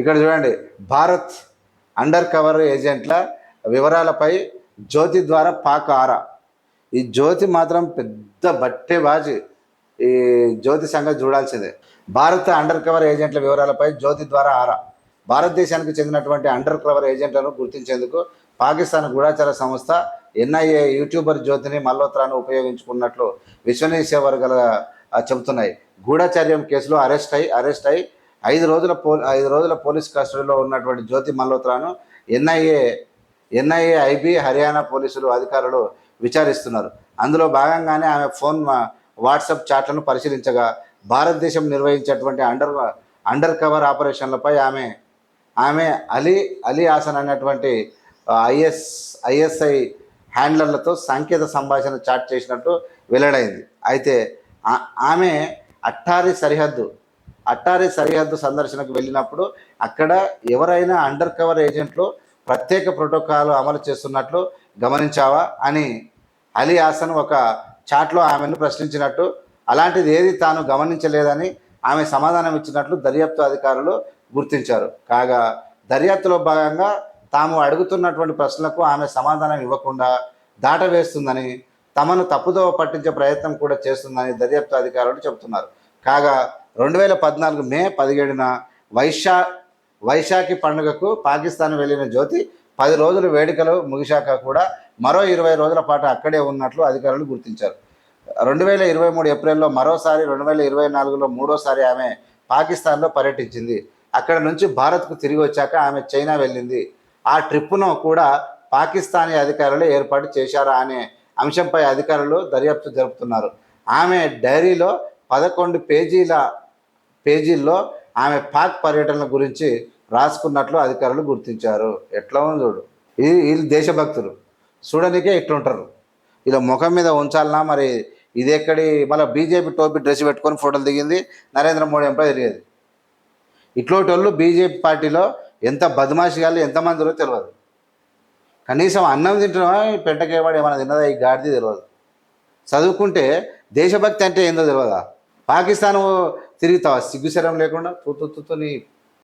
ఇక్కడ చూడండి, Bharat under cover ఏజెంట్ల వివరాలపై జ్యోతి ద్వారా పాక్ ఆరా. ఈ జ్యోతి మాత్రం పెద్ద బట్టే బాజీ. ఈ జ్యోతి సంగతి చూడాల్సిందే. భారత్ అండర్ కవర్ ఏజెంట్ల వివరాలపై జ్యోతి ద్వారా ఆరా. భారతదేశానికి చెందినటువంటి అండర్ కవర్ ఏజెంట్లను గుర్తించేందుకు పాకిస్తాన్ గూఢాచార సంస్థ ఎన్ఐఏ యూట్యూబర్ జ్యోతిని మల్హోత్రాను ఉపయోగించుకున్నట్లు విశ్వసనీయ వర్గాలు చెబుతున్నాయి. గూఢచార్యం కేసులో అరెస్ట్ అయి 5 రోజుల పోలీస్ కస్టడీలో ఉన్నటువంటి జ్యోతి మల్హోత్రాను ఎన్ఐఏ ఐబీ హర్యానా పోలీసులు అధికారులు విచారిస్తున్నారు. అందులో భాగంగానే ఆమె ఫోన్ వాట్సాప్ చాట్లను పరిశీలించగా భారతదేశం నిర్వహించేటువంటి అండర్ కవర్ ఆపరేషన్లపై ఆమె అలీ హాసన్ అనేటువంటి ఐఎస్ఐ హ్యాండ్లర్లతో సాంకేతిక సంభాషణ చాట్ చేసినట్టు వెల్లడైంది. అయితే ఆమె అట్టారీ సరిహద్దు సందర్శనకు వెళ్ళినప్పుడు అక్కడ ఎవరైనా అండర్ కవర్ ఏజెంట్లు ప్రత్యేక ప్రోటోకాల్ అమలు చేస్తున్నట్లు గమనించావా అని అలీ హాసన్ ఒక చాట్లో ఆమెను ప్రశ్నించినట్టు, అలాంటిది ఏది తాను గమనించలేదని ఆమె సమాధానం ఇచ్చినట్లు దర్యాప్తు అధికారులు గుర్తించారు. కాగా దర్యాప్తులో భాగంగా తాము అడుగుతున్నటువంటి ప్రశ్నలకు ఆమె సమాధానం ఇవ్వకుండా దాటవేస్తుందని, తమను తప్పుదోవ పట్టించే ప్రయత్నం కూడా చేస్తుందని దర్యాప్తు అధికారులు చెబుతున్నారు. కాగా 2014 మే 17న వైశాఖి పండుగకు పాకిస్తాన్ వెళ్లిన జ్యోతి 10 రోజుల వేడుకలు ముగిశాక కూడా మరో 20 రోజుల పాటు అక్కడే ఉన్నట్లు అధికారులు గుర్తించారు. 2023 ఏప్రిల్లో మరోసారి, 2024లో మూడోసారి ఆమె పాకిస్తాన్లో పర్యటించింది. అక్కడ నుంచి భారత్కు తిరిగి వచ్చాక ఆమె చైనా వెళ్ళింది. ఆ ట్రిప్పును కూడా పాకిస్తానీ అధికారులు ఏర్పాటు చేశారా అనే అంశంపై అధికారులు దర్యాప్తు జరుపుతున్నారు. ఆమె డైరీలో 11 పేజీల్లో ఆమె పాక్ పర్యటనల గురించి రాసుకున్నట్లు అధికారులు గుర్తించారు. ఎట్లా ఉంది చూడు, వీళ్ళు దేశభక్తులు చూడనికే ఇట్లుంటారు. ఇలా ముఖం మీద ఉంచాలన్నా మరి ఇది ఎక్కడి. మళ్ళీ బీజేపీ టోపీ డ్రెస్ పెట్టుకొని ఫోటోలు దిగింది, నరేంద్ర మోడీ ఎంపై తిరిగేది. ఇట్లాంటి వాళ్ళు బీజేపీ పార్టీలో ఎంత బదమాషిగాళ్ళు ఎంతమందిలో తెలియదు. కనీసం అన్నం తింటున్నా పెట్టకేవాడు ఏమైనా తిన్నదా ఈ గాడిది తెలియదు. చదువుకుంటే దేశభక్తి అంటే ఏందో తెలియదా. పాకిస్తాన్ తిరుగుతావా సిగ్గుశరం లేకుండా? తూతుని